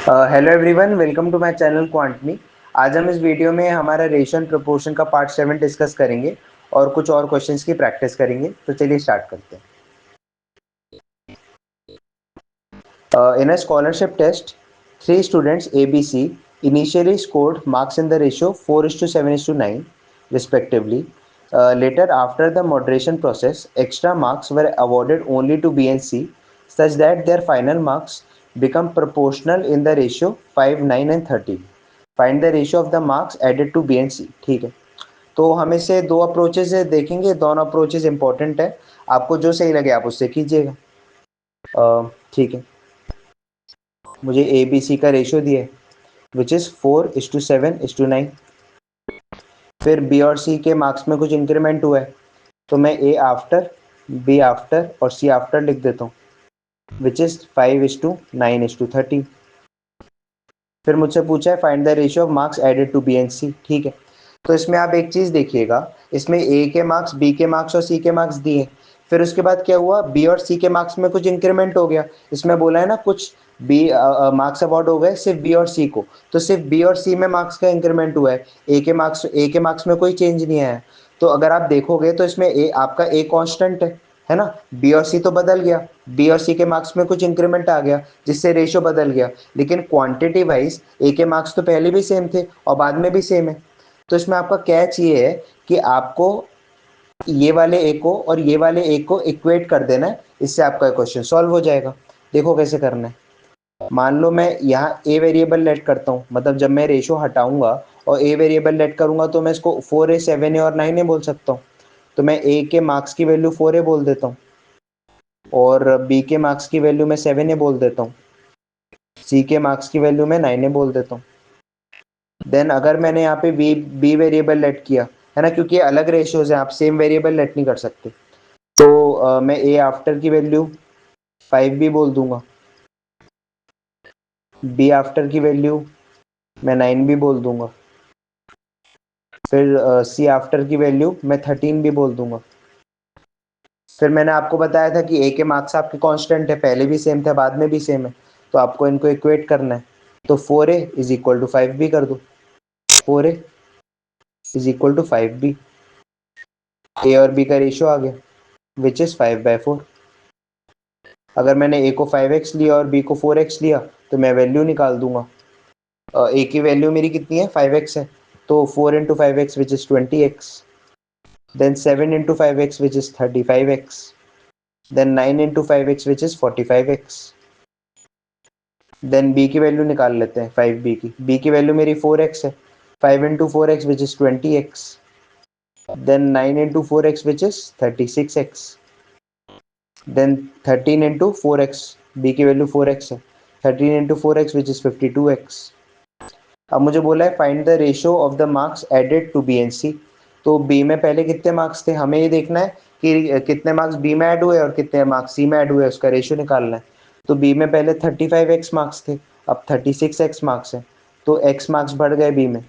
Hello everyone, welcome to my channel क्वांटमी। आज हम इस वीडियो में हमारा रेशियो एंड प्रोपोर्शन का पार्ट 7 डिस्कस करेंगे और कुछ और क्वेश्चंस की प्रैक्टिस करेंगे। तो चलिए स्टार्ट करते हैं। In a scholarship test, three students ABC initially scored marks in the ratio 4:7:9 respectively. Later, after the moderation process, extra marks were awarded only to B and C, such that their final marks become proportional in the ratio 5, 9 and 30. Find the ratio of the marks added to B and C. ठीक है, तो हम इसे दो approaches से देखेंगे। दोनों approaches important है, आपको जो सही लगे आप उससे कीजिएगा। ठीक है, मुझे ए बी सी का रेशियो दिया है विच इज़ 4:7:9। फिर बी और सी के मार्क्स में कुछ इंक्रीमेंट हुआ है, तो मैं ए आफ्टर, बी आफ्टर और सी आफ्टर लिख देता हूँ विच इज़ 5:9:30। फिर मुझसे पूछा है find the ratio of marks added to B and C. ठीक है, तो इसमें आप एक चीज़ देखिएगा, इसमें ए के मार्क्स, बी के मार्क्स और सी के मार्क्स दिए। फिर उसके बाद क्या हुआ, बी और सी के मार्क्स में कुछ इंक्रीमेंट हो गया। इसमें बोला है ना कुछ बी मार्क्स अवार्ड हो गए सिर्फ बी और सी को, तो सिर्फ बी और सी में मार्क्स का इंक्रीमेंट हुआ है। ए के मार्क्स में कोई चेंज नहीं आया। तो अगर आप देखोगे तो इसमें ए आपका ए कांस्टेंट है ना। बी और सी तो बदल गया, बी और सी के मार्क्स में कुछ इंक्रीमेंट आ गया जिससे रेशियो बदल गया, लेकिन क्वांटिटी वाइज ए के मार्क्स तो पहले भी सेम थे और बाद में भी सेम है। तो इसमें आपका कैच ये है कि आपको ये वाले ए को और ये वाले ए को इक्वेट कर देना है, इससे आपका क्वेश्चन सॉल्व हो जाएगा। देखो कैसे करना है। मान लो मैं यहाँ ए वेरिएबल लेट करता हूँ, मतलब जब मैं रेशियो हटाऊंगा और ए वेरिएबल लेट करूंगा तो मैं इसको 4A 7A और 9A बोल सकता हूँ। तो मैं ए के मार्क्स की वैल्यू 4A बोल देता हूँ और बी के मार्क्स की वैल्यू मैं 7A बोल देता हूँ, सी के मार्क्स की वैल्यू मैं 9A बोल देता हूँ। देन अगर मैंने यहाँ पे बी वेरिएबल लेट किया है ना, क्योंकि अलग रेशियोज हैं, आप सेम वेरिएबल लेट नहीं कर सकते। तो मैं ए आफ्टर की वैल्यू 5B बोल दूंगा, बी आफ्टर की वैल्यू मैं 9B बोल दूंगा, फिर सी आफ्टर की वैल्यू मैं 13B बोल दूंगा। फिर मैंने आपको बताया था कि ए के मार्क्स आपके कांस्टेंट है, पहले भी सेम थे बाद में भी सेम है, तो आपको इनको इक्वेट करना है। तो 4A is equal to 5B कर दो, 4A is equal to 5B। ए और बी का रेशियो आ गया विच इज़ 5/4। अगर मैंने ए को 5x लिया और बी को 4x लिया तो मैं वैल्यू निकाल दूंगा। ए की वैल्यू मेरी कितनी है, 5x है, तो 4 × 5x which is 20x, then 7 × 5x which is 35x, then 9 × 5x which is 45x। Then b की वैल्यू निकाल लेते हैं, 5b की। बी की वैल्यू मेरी 4x है, 5 × 4x which is 20x, then 9 × 4x which is 36x, then 13 × 4x, b की वैल्यू 4x है, 13 × 4x विच इज़ 52x। अब मुझे बोला है find the ratio of the marks added to B and C. तो बी में पहले कितने मार्क्स थे, हमें ये देखना है कि कितने मार्क्स बी में ऐड हुए और कितने मार्क्स सी में ऐड हुए, उसका रेशियो निकालना है। तो बी में पहले 35x मार्क्स थे, अब 36x मार्क्स है, तो x मार्क्स बढ़ गए बी में।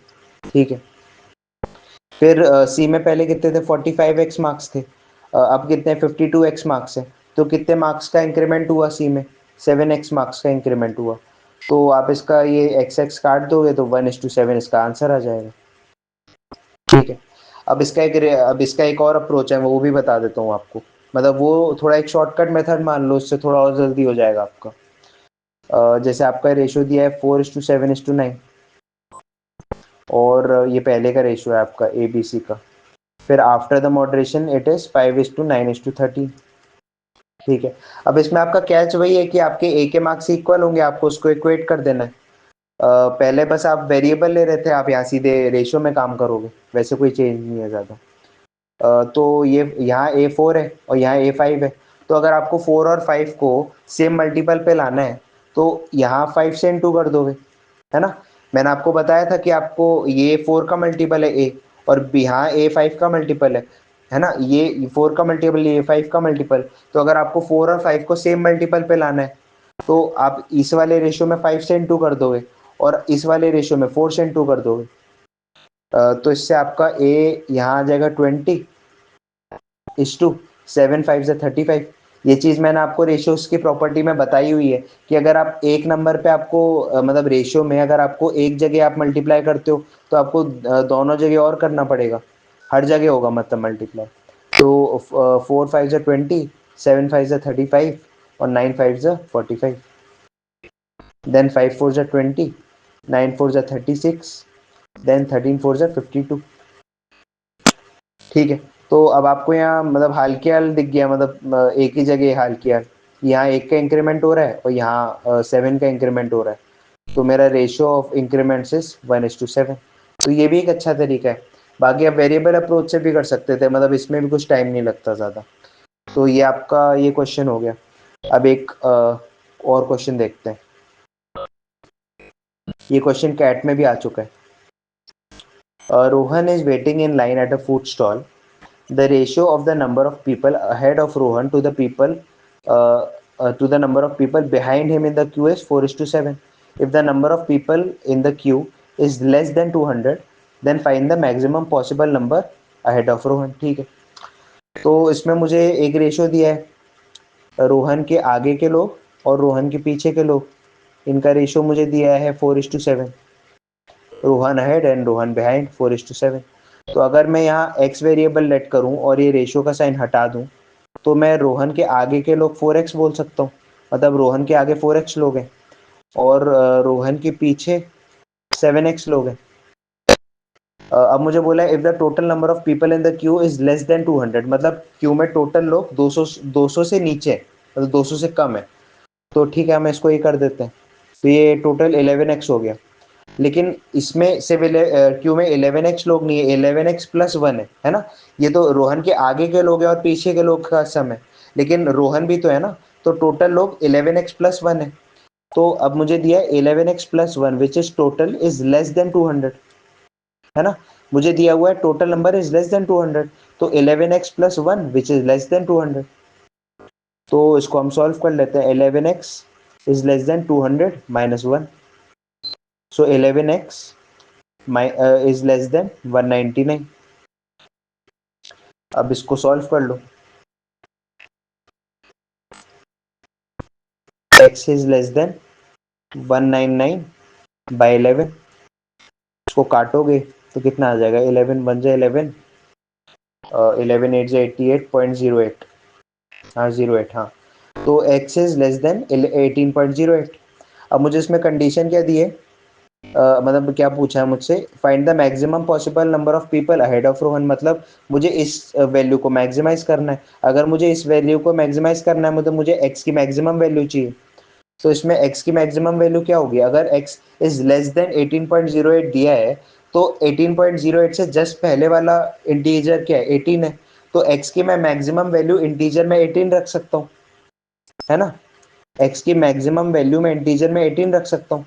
ठीक है, फिर सी में पहले कितने थे, 45x मार्क्स थे, अब कितने 52x मार्क्स है, तो कितने मार्क्स का इंक्रीमेंट हुआ सी में, 7x मार्क्स का इंक्रीमेंट हुआ। तो आप इसका ये x काट दोगे तो 1:7 इसका आंसर आ जाएगा। ठीक है, अब इसका एक और अप्रोच है, वो भी बता देता हूँ आपको। मतलब वो थोड़ा एक शॉर्टकट मेथड मान लो, इससे थोड़ा और जल्दी हो जाएगा आपका। जैसे आपका रेशियो दिया है 4:7:9 और ये पहले का रेशियो है आपका ए बी सी का। फिर after the moderation it is 5:9:30। ठीक है, अब इसमें आपका कैच वही है कि आपके ए के मार्क्स इक्वल होंगे, आपको उसको इक्वेट कर देना है। पहले बस आप वेरिएबल ले रहे थे, आप यहाँ सीधे रेशियो में काम करोगे, वैसे कोई चेंज नहीं है ज़्यादा। तो ये यहाँ A4 है और यहाँ A5 है, तो अगर आपको 4 और 5 को सेम मल्टीपल पे लाना है तो यहाँ 5 से इंटू कर दोगे, है ना। मैंने आपको बताया था कि आपको ये 4 का मल्टीपल है ए, और यहाँ A5 का मल्टीपल है ना, ये 4 का मल्टीपल, ये A5 का मल्टीपल। तो अगर आपको 4 और 5 को सेम मल्टीपल पे लाना है तो आप इस वाले रेशियो में 5 से इंटू कर दोगे और इस वाले रेशियो में 4 से इंटू कर दोगे। तो इससे आपका ए यहाँ आ जाएगा 20 इस टू 7 5 से 35। ये चीज़ मैंने आपको रेशियोज की प्रॉपर्टी में बताई हुई है कि अगर आप एक नंबर पे आपको मतलब रेशियो में अगर आपको एक जगह आप मल्टीप्लाई करते हो तो आपको दोनों जगह और करना पड़ेगा, हर जगह होगा मतलब मल्टीप्लाई। तो 4 5 ज़ा 20, 7 5 ज़ा 35 और 9 5 ज़ा 45, देन 5 4 ज़ा 20, 9 4 ज़ा 36, देन 13 4 ज़ा 52। ठीक है, तो अब आपको यहाँ मतलब हाल के हाल दिख गया, मतलब एक ही जगह हाल के हाल, यहाँ एक का इंक्रीमेंट हो रहा है और यहाँ 7 का इंक्रीमेंट हो रहा है, तो मेरा रेशियो ऑफ इंक्रीमेंट्स इज 1:7। तो ये भी एक अच्छा तरीका है। बाकी आप वेरिएबल अप्रोच से भी कर सकते थे, मतलब इसमें भी कुछ टाइम नहीं लगता ज़्यादा। तो ये आपका ये क्वेश्चन हो गया। अब एक और क्वेश्चन देखते हैं। ये क्वेश्चन कैट में भी आ चुका है। Rohan is waiting in line at a food stall. The ratio of the number of people ahead of Rohan to the people to the number of people behind him in the queue is 4:7. If the number of people in the queue is less than 200, then find the maximum possible number ahead of Rohan. ठीक है, तो इसमें मुझे एक ratio दिया है, रोहन के आगे के लोग और रोहन के पीछे के लोग, इनका रेशियो मुझे दिया है 4:7। Rohan ahead and Rohan behind 4:7। तो अगर मैं यहाँ एक्स वेरिएबल लेट करूँ और ये रेशियो का साइन हटा दूँ तो मैं रोहन के आगे के लोग 4x बोल सकता हूँ, मतलब रोहन के आगे 4x लोग हैं और रोहन के पीछे 7x लोग हैं। अब मुझे बोला है if the total number of people in the Q is less than 200, मतलब क्यू में टोटल लोग 200 से नीचे है, मतलब 200 से कम है। तो ठीक है, हम इसको ये कर देते हैं, तो ये टोटल 11x हो गया। लेकिन इसमें से क्यू में 11x लोग नहीं है, 11x प्लस 1 है ना। ये तो रोहन के आगे के लोग हैं और पीछे के लोग का सम है, लेकिन रोहन भी तो है ना, तो टोटल लोग 11x प्लस 1 है। तो अब मुझे दिया है 11x plus 1 which is total is less than 200, है ना। मुझे दिया हुआ है total number is less than 200, तो 11x plus 1 which is less than 200। तो इसको हम सॉल्व कर लेते हैं। 11x is less than 200 minus 1, so 11x is less than 199। अब इसको सॉल्व कर लो। x is less than 199 by 11, इसको काटोगे तो कितना आ जाएगा, 11 1 जा 11, 11 8 जा 88.08, हाँ 08, हाँ। तो x इज लेस देन 18.08। अब मुझे इसमें कंडीशन क्या दी है, मतलब क्या पूछा है मुझसे, find the maximum possible number of people ahead of Rohan, मतलब मुझे इस वैल्यू को मैक्सिमाइज करना है। अगर मुझे इस वैल्यू को मैक्सिमाइज करना है मतलब मुझे x की मैक्सिमम वैल्यू चाहिए। तो इसमें x की मैक्सिमम वैल्यू क्या होगी, अगर x इज लेस देन 18.08 दिया है तो 18.08 से जस्ट पहले वाला इंटीजर क्या है, 18 है। तो x की मैं मैक्सिमम वैल्यू इंटीजर में 18 रख सकता हूँ, है ना। x की मैक्सिमम वैल्यू में इंटीजर में 18 रख सकता हूँ।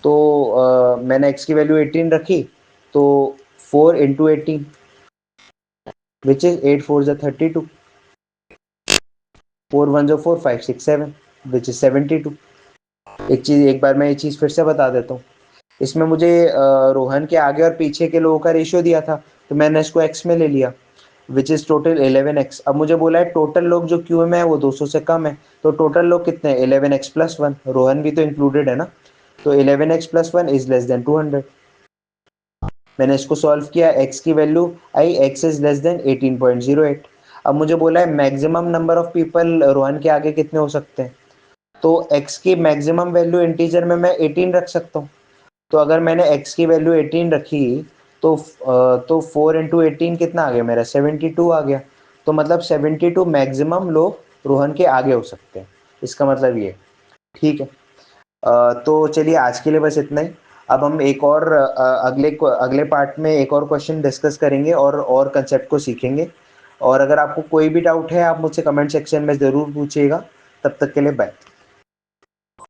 तो मैंने x की वैल्यू 18 रखी, तो 4 इंटू 18 विच इज 8 4 जा 32, 4 1 जा 4 5 6 7 विच इज 72। एक बार मैं ये चीज़ फिर से बता देता हूँ। इसमें मुझे रोहन के आगे और पीछे के लोगों का रेशियो दिया था, तो मैंने इसको x में ले लिया विच इज टोटल 11x। अब मुझे बोला है टोटल लोग जो क्यू में है वो 200 से कम है, तो टोटल लोग कितने हैं, 11x प्लस 1, रोहन भी तो इंक्लूडेड है ना। तो 11x plus 1 is less than 200। मैंने इसको सॉल्व किया, x की value I, x is less than 18.08। अब मुझे बोला है maximum number of people Rohan के आगे कितने हो सकते हैं, तो x की मैक्सिमम वैल्यू इंटीजर में मैं 18 रख सकता हूँ। तो अगर मैंने x की वैल्यू 18 रखी तो 4 इंटू 18 कितना आ गया मेरा, 72 आ गया। तो मतलब 72 मैक्सिमम लोग रोहन के आगे हो सकते हैं, इसका मतलब ये। ठीक है, तो चलिए आज के लिए बस इतना ही। अब हम एक और अगले पार्ट में एक और क्वेश्चन डिस्कस करेंगे और कंसेप्ट को सीखेंगे। और अगर आपको कोई भी डाउट है आप मुझसे कमेंट सेक्शन में ज़रूर पूछिएगा। तब तक के लिए बाय।